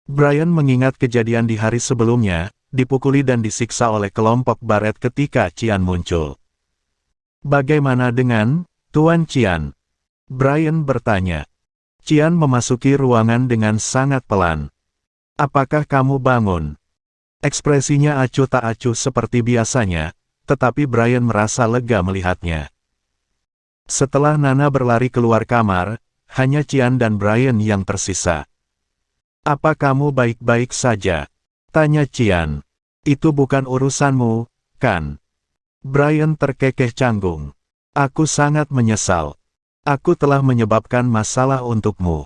Brian mengingat kejadian di hari sebelumnya, dipukuli dan disiksa oleh kelompok Barret ketika Qian muncul. Bagaimana dengan Tuan Qian? Brian bertanya. Qian memasuki ruangan dengan sangat pelan. Apakah kamu bangun? Ekspresinya acuh tak acuh seperti biasanya, tetapi Brian merasa lega melihatnya. Setelah Nana berlari keluar kamar, hanya Qian dan Brian yang tersisa. Apa kamu baik-baik saja? Tanya Qian. Itu bukan urusanmu, kan? Brian terkekeh canggung. Aku sangat menyesal. Aku telah menyebabkan masalah untukmu.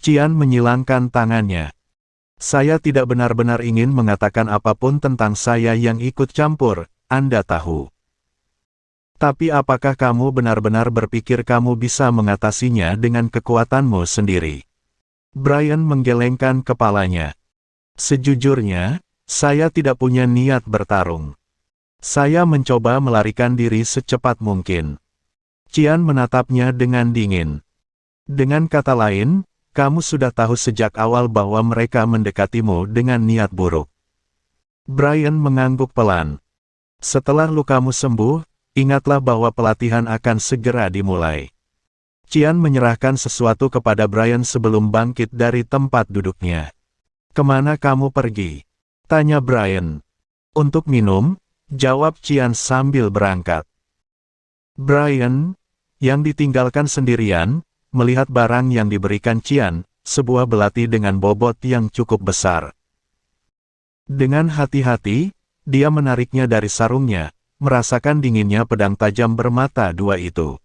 Qian menyilangkan tangannya. Saya tidak benar-benar ingin mengatakan apapun tentang saya yang ikut campur, Anda tahu. Tapi apakah kamu benar-benar berpikir kamu bisa mengatasinya dengan kekuatanmu sendiri? Brian menggelengkan kepalanya. Sejujurnya, saya tidak punya niat bertarung. Saya mencoba melarikan diri secepat mungkin. Qian menatapnya dengan dingin. Dengan kata lain, kamu sudah tahu sejak awal bahwa mereka mendekatimu dengan niat buruk. Brian mengangguk pelan. Setelah lukamu sembuh, ingatlah bahwa pelatihan akan segera dimulai. Qian menyerahkan sesuatu kepada Brian sebelum bangkit dari tempat duduknya. Kemana kamu pergi? Tanya Brian. Untuk minum, jawab Qian sambil berangkat. Brian, yang ditinggalkan sendirian, melihat barang yang diberikan Qian, sebuah belati dengan bobot yang cukup besar. Dengan hati-hati, dia menariknya dari sarungnya, merasakan dinginnya pedang tajam bermata dua itu.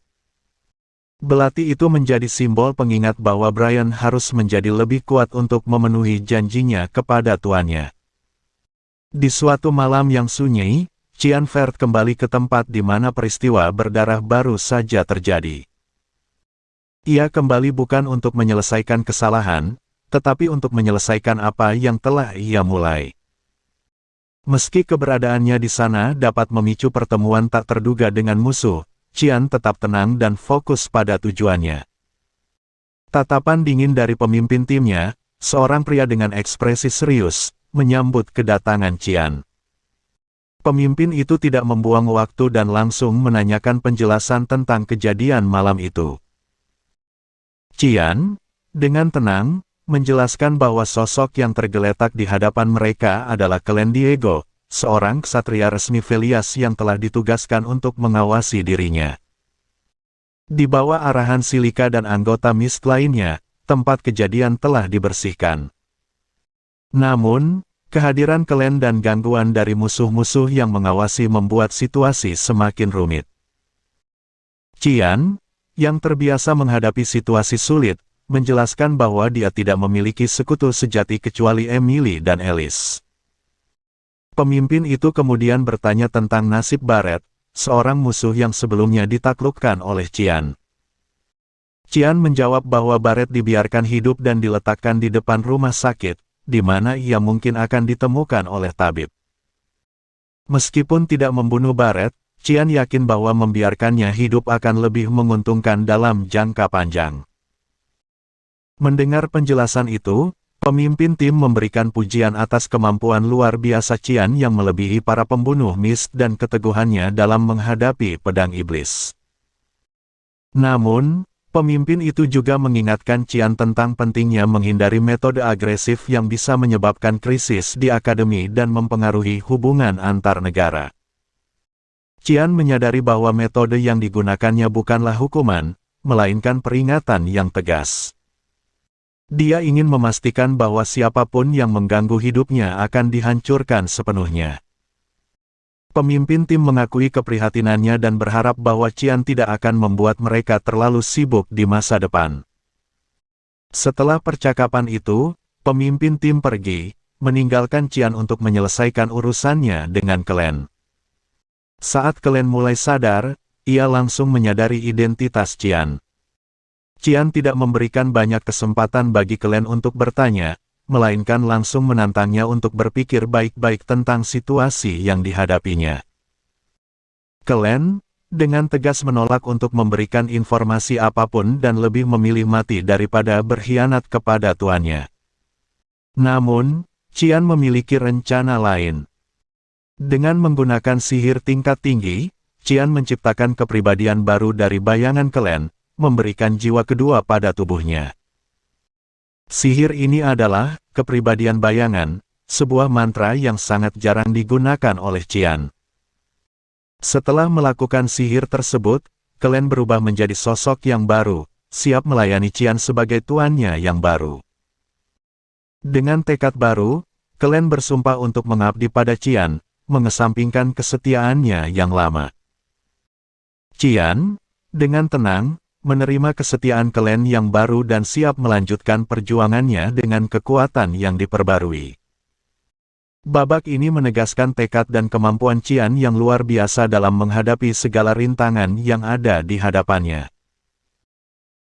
Belati itu menjadi simbol pengingat bahwa Brian harus menjadi lebih kuat untuk memenuhi janjinya kepada tuannya. Di suatu malam yang sunyi, Qian Fert kembali ke tempat di mana peristiwa berdarah baru saja terjadi. Ia kembali bukan untuk menyelesaikan kesalahan, tetapi untuk menyelesaikan apa yang telah ia mulai. Meski keberadaannya di sana dapat memicu pertemuan tak terduga dengan musuh, Qian tetap tenang dan fokus pada tujuannya. Tatapan dingin dari pemimpin timnya, seorang pria dengan ekspresi serius, menyambut kedatangan Qian. Pemimpin itu tidak membuang waktu dan langsung menanyakan penjelasan tentang kejadian malam itu. Qian, dengan tenang, menjelaskan bahwa sosok yang tergeletak di hadapan mereka adalah Klan Diego, seorang ksatria resmi Velias yang telah ditugaskan untuk mengawasi dirinya. Di bawah arahan Silika dan anggota Mist lainnya, tempat kejadian telah dibersihkan. Namun, kehadiran Klen dan gangguan dari musuh-musuh yang mengawasi membuat situasi semakin rumit. Qian, yang terbiasa menghadapi situasi sulit, menjelaskan bahwa dia tidak memiliki sekutu sejati kecuali Emily dan Alice. Pemimpin itu kemudian bertanya tentang nasib Barret, seorang musuh yang sebelumnya ditaklukkan oleh Qian. Qian menjawab bahwa Barret dibiarkan hidup dan diletakkan di depan rumah sakit, di mana ia mungkin akan ditemukan oleh tabib. Meskipun tidak membunuh Barret, Qian yakin bahwa membiarkannya hidup akan lebih menguntungkan dalam jangka panjang. Mendengar penjelasan itu, pemimpin tim memberikan pujian atas kemampuan luar biasa Qian yang melebihi para pembunuh Mist dan keteguhannya dalam menghadapi pedang iblis. Namun, pemimpin itu juga mengingatkan Qian tentang pentingnya menghindari metode agresif yang bisa menyebabkan krisis di akademi dan mempengaruhi hubungan antar negara. Qian menyadari bahwa metode yang digunakannya bukanlah hukuman, melainkan peringatan yang tegas. Dia ingin memastikan bahwa siapapun yang mengganggu hidupnya akan dihancurkan sepenuhnya. Pemimpin tim mengakui keprihatinannya dan berharap bahwa Qian tidak akan membuat mereka terlalu sibuk di masa depan. Setelah percakapan itu, pemimpin tim pergi, meninggalkan Qian untuk menyelesaikan urusannya dengan Klen. Saat Klen mulai sadar, ia langsung menyadari identitas Qian. Qian tidak memberikan banyak kesempatan bagi Klen untuk bertanya, melainkan langsung menantangnya untuk berpikir baik-baik tentang situasi yang dihadapinya. Klen, dengan tegas menolak untuk memberikan informasi apapun dan lebih memilih mati daripada berkhianat kepada tuannya. Namun, Qian memiliki rencana lain. Dengan menggunakan sihir tingkat tinggi, Qian menciptakan kepribadian baru dari bayangan Klen, memberikan jiwa kedua pada tubuhnya. Sihir ini adalah kepribadian bayangan, sebuah mantra yang sangat jarang digunakan oleh Qian. Setelah melakukan sihir tersebut, Klen berubah menjadi sosok yang baru, siap melayani Qian sebagai tuannya yang baru. Dengan tekad baru, Klen bersumpah untuk mengabdi pada Qian, mengesampingkan kesetiaannya yang lama. Qian, dengan tenang, menerima kesetiaan Klen yang baru dan siap melanjutkan perjuangannya dengan kekuatan yang diperbarui. Babak ini menegaskan tekad dan kemampuan Qian yang luar biasa dalam menghadapi segala rintangan yang ada di hadapannya.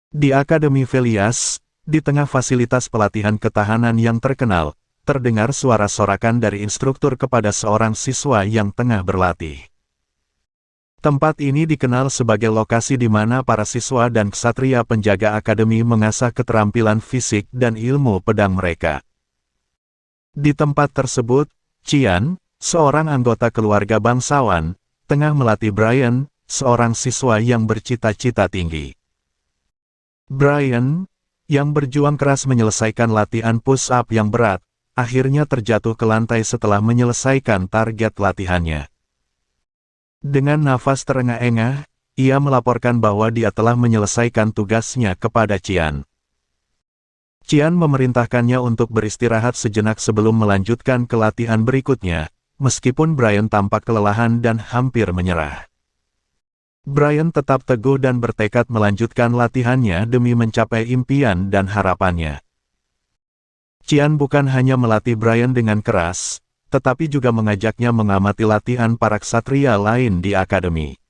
Di Akademi Velias, di tengah fasilitas pelatihan ketahanan yang terkenal, terdengar suara sorakan dari instruktur kepada seorang siswa yang tengah berlatih. Tempat ini dikenal sebagai lokasi di mana para siswa dan ksatria penjaga akademi mengasah keterampilan fisik dan ilmu pedang mereka. Di tempat tersebut, Qian, seorang anggota keluarga bangsawan, tengah melatih Brian, seorang siswa yang bercita-cita tinggi. Brian, yang berjuang keras menyelesaikan latihan push-up yang berat, akhirnya terjatuh ke lantai setelah menyelesaikan target latihannya. Dengan nafas terengah-engah, ia melaporkan bahwa dia telah menyelesaikan tugasnya kepada Qian. Qian memerintahkannya untuk beristirahat sejenak sebelum melanjutkan ke latihan berikutnya, meskipun Brian tampak kelelahan dan hampir menyerah. Brian tetap teguh dan bertekad melanjutkan latihannya demi mencapai impian dan harapannya. Qian bukan hanya melatih Brian dengan keras, tetapi juga mengajaknya mengamati latihan para ksatria lain di akademi.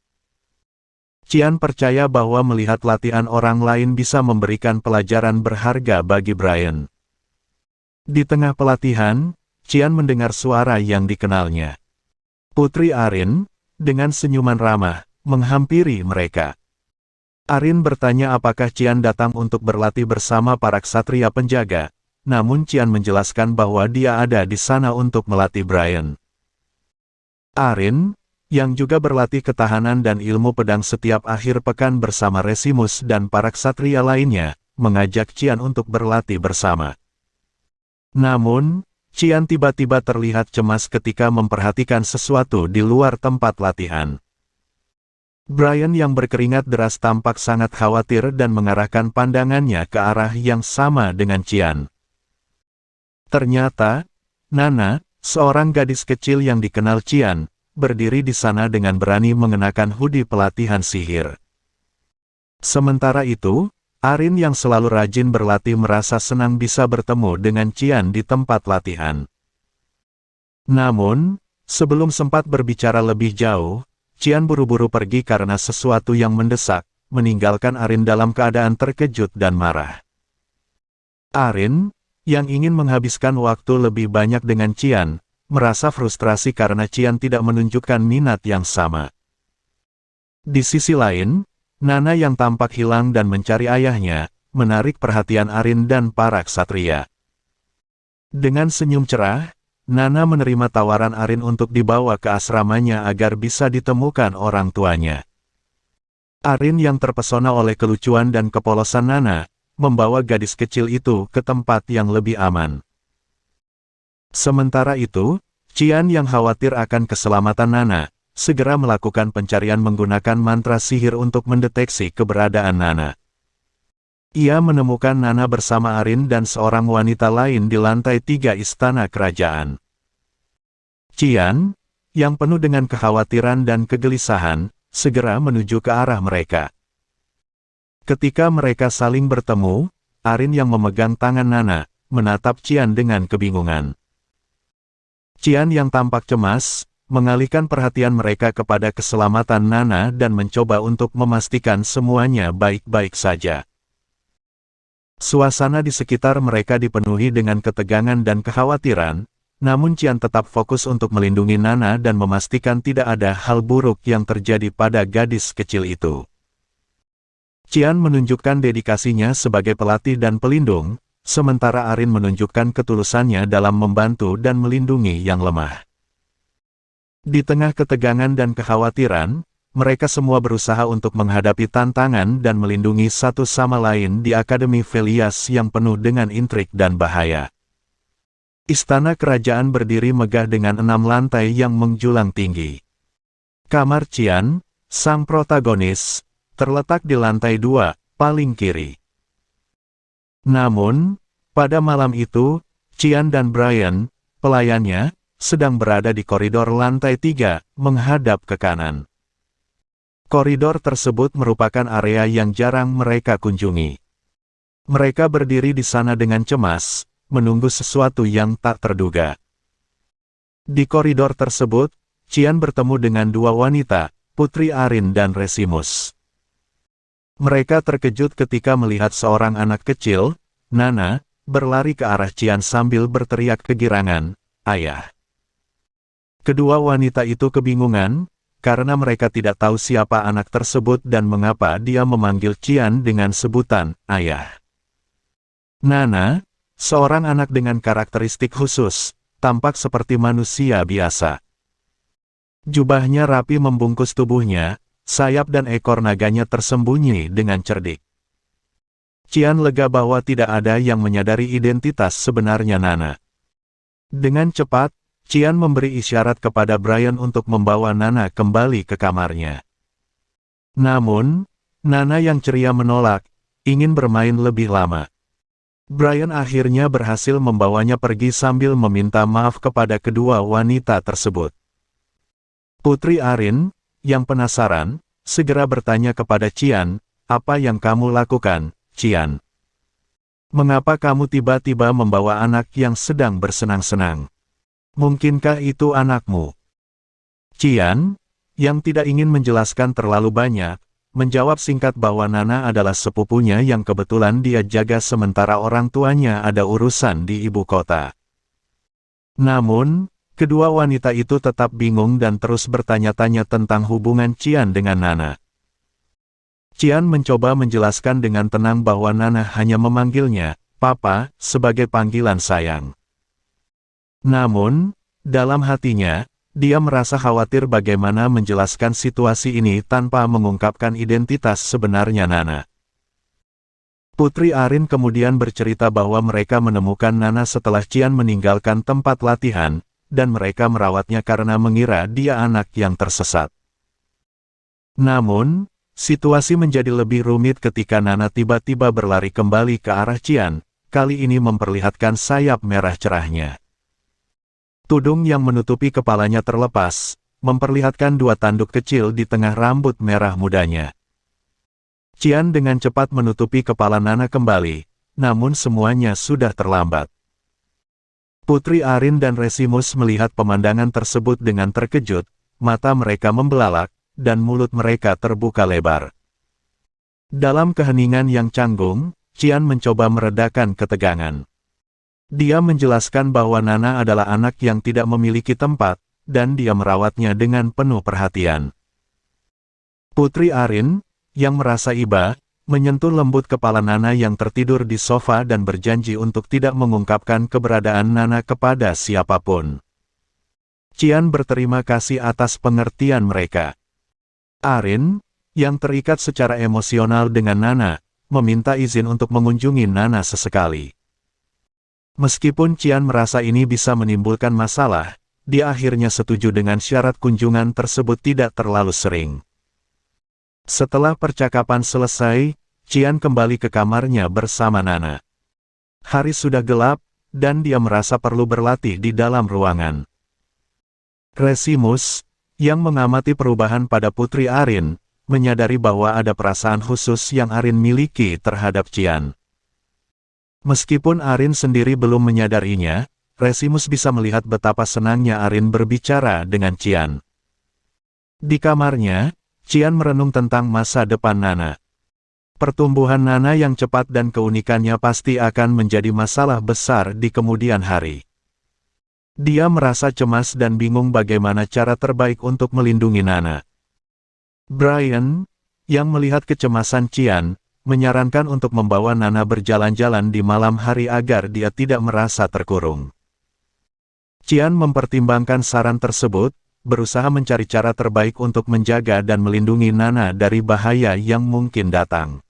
Qian percaya bahwa melihat latihan orang lain bisa memberikan pelajaran berharga bagi Brian. Di tengah pelatihan, Qian mendengar suara yang dikenalnya. Putri Arin, dengan senyuman ramah, menghampiri mereka. Arin bertanya apakah Qian datang untuk berlatih bersama para ksatria penjaga. Namun Qian menjelaskan bahwa dia ada di sana untuk melatih Brian. Arin, yang juga berlatih ketahanan dan ilmu pedang setiap akhir pekan bersama Resimus dan para ksatria lainnya, mengajak Qian untuk berlatih bersama. Namun, Qian tiba-tiba terlihat cemas ketika memperhatikan sesuatu di luar tempat latihan. Brian yang berkeringat deras tampak sangat khawatir dan mengarahkan pandangannya ke arah yang sama dengan Qian. Ternyata, Nana, seorang gadis kecil yang dikenal Qian, berdiri di sana dengan berani mengenakan hoodie pelatihan sihir. Sementara itu, Arin yang selalu rajin berlatih merasa senang bisa bertemu dengan Qian di tempat latihan. Namun, sebelum sempat berbicara lebih jauh, Qian buru-buru pergi karena sesuatu yang mendesak, meninggalkan Arin dalam keadaan terkejut dan marah. Arin, yang ingin menghabiskan waktu lebih banyak dengan Qian, merasa frustrasi karena Qian tidak menunjukkan minat yang sama. Di sisi lain, Nana yang tampak hilang dan mencari ayahnya, menarik perhatian Arin dan para ksatria. Dengan senyum cerah, Nana menerima tawaran Arin untuk dibawa ke asramanya agar bisa ditemukan orang tuanya. Arin yang terpesona oleh kelucuan dan kepolosan Nana, membawa gadis kecil itu ke tempat yang lebih aman. Sementara itu, Qian yang khawatir akan keselamatan Nana, segera melakukan pencarian menggunakan mantra sihir untuk mendeteksi keberadaan Nana. Ia menemukan Nana bersama Arin dan seorang wanita lain di lantai 3 istana kerajaan. Qian, yang penuh dengan kekhawatiran dan kegelisahan, segera menuju ke arah mereka. Ketika mereka saling bertemu, Arin yang memegang tangan Nana, menatap Qian dengan kebingungan. Qian yang tampak cemas, mengalihkan perhatian mereka kepada keselamatan Nana dan mencoba untuk memastikan semuanya baik-baik saja. Suasana di sekitar mereka dipenuhi dengan ketegangan dan kekhawatiran, namun Qian tetap fokus untuk melindungi Nana dan memastikan tidak ada hal buruk yang terjadi pada gadis kecil itu. Qian menunjukkan dedikasinya sebagai pelatih dan pelindung, sementara Arin menunjukkan ketulusannya dalam membantu dan melindungi yang lemah. Di tengah ketegangan dan kekhawatiran, mereka semua berusaha untuk menghadapi tantangan dan melindungi satu sama lain di Akademi Velias yang penuh dengan intrik dan bahaya. Istana kerajaan berdiri megah dengan 6 lantai yang menjulang tinggi. Kamar Qian, sang protagonis, terletak di lantai 2, paling kiri. Namun, pada malam itu, Qian dan Brian, pelayannya, sedang berada di koridor lantai 3, menghadap ke kanan. Koridor tersebut merupakan area yang jarang mereka kunjungi. Mereka berdiri di sana dengan cemas, menunggu sesuatu yang tak terduga. Di koridor tersebut, Qian bertemu dengan 2 wanita, Putri Arin dan Resimus. Mereka terkejut ketika melihat seorang anak kecil, Nana, berlari ke arah Qian sambil berteriak kegirangan, "Ayah!" Kedua wanita itu kebingungan, karena mereka tidak tahu siapa anak tersebut dan mengapa dia memanggil Qian dengan sebutan ayah. Nana, seorang anak dengan karakteristik khusus, tampak seperti manusia biasa. Jubahnya rapi membungkus tubuhnya, sayap dan ekor naganya tersembunyi dengan cerdik. Qian lega bahwa tidak ada yang menyadari identitas sebenarnya Nana. Dengan cepat, Qian memberi isyarat kepada Brian untuk membawa Nana kembali ke kamarnya. Namun, Nana yang ceria menolak, ingin bermain lebih lama. Brian akhirnya berhasil membawanya pergi sambil meminta maaf kepada kedua wanita tersebut. Putri Arin, yang penasaran, segera bertanya kepada Qian, "Apa yang kamu lakukan, Qian? Mengapa kamu tiba-tiba membawa anak yang sedang bersenang-senang? Mungkinkah itu anakmu?" Qian, yang tidak ingin menjelaskan terlalu banyak, menjawab singkat bahwa Nana adalah sepupunya yang kebetulan dia jaga sementara orang tuanya ada urusan di ibu kota. Namun, kedua wanita itu tetap bingung dan terus bertanya-tanya tentang hubungan Qian dengan Nana. Qian mencoba menjelaskan dengan tenang bahwa Nana hanya memanggilnya, "Papa," sebagai panggilan sayang. Namun, dalam hatinya, dia merasa khawatir bagaimana menjelaskan situasi ini tanpa mengungkapkan identitas sebenarnya Nana. Putri Arin kemudian bercerita bahwa mereka menemukan Nana setelah Qian meninggalkan tempat latihan, dan mereka merawatnya karena mengira dia anak yang tersesat. Namun, situasi menjadi lebih rumit ketika Nana tiba-tiba berlari kembali ke arah Qian, kali ini memperlihatkan sayap merah cerahnya. Tudung yang menutupi kepalanya terlepas, memperlihatkan dua tanduk kecil di tengah rambut merah mudanya. Qian dengan cepat menutupi kepala Nana kembali, namun semuanya sudah terlambat. Putri Arin dan Resimus melihat pemandangan tersebut dengan terkejut, mata mereka membelalak, dan mulut mereka terbuka lebar. Dalam keheningan yang canggung, Qian mencoba meredakan ketegangan. Dia menjelaskan bahwa Nana adalah anak yang tidak memiliki tempat, dan dia merawatnya dengan penuh perhatian. Putri Arin, yang merasa iba, menyentuh lembut kepala Nana yang tertidur di sofa dan berjanji untuk tidak mengungkapkan keberadaan Nana kepada siapapun. Qian berterima kasih atas pengertian mereka. Arin, yang terikat secara emosional dengan Nana, meminta izin untuk mengunjungi Nana sesekali. Meskipun Qian merasa ini bisa menimbulkan masalah, dia akhirnya setuju dengan syarat kunjungan tersebut tidak terlalu sering. Setelah percakapan selesai, Qian kembali ke kamarnya bersama Nana. Hari sudah gelap, dan dia merasa perlu berlatih di dalam ruangan. Resimus, yang mengamati perubahan pada Putri Arin, menyadari bahwa ada perasaan khusus yang Arin miliki terhadap Qian. Meskipun Arin sendiri belum menyadarinya, Resimus bisa melihat betapa senangnya Arin berbicara dengan Qian. Di kamarnya, Qian merenung tentang masa depan Nana. Pertumbuhan Nana yang cepat dan keunikannya pasti akan menjadi masalah besar di kemudian hari. Dia merasa cemas dan bingung bagaimana cara terbaik untuk melindungi Nana. Brian, yang melihat kecemasan Qian, menyarankan untuk membawa Nana berjalan-jalan di malam hari agar dia tidak merasa terkurung. Qian mempertimbangkan saran tersebut, berusaha mencari cara terbaik untuk menjaga dan melindungi Nana dari bahaya yang mungkin datang.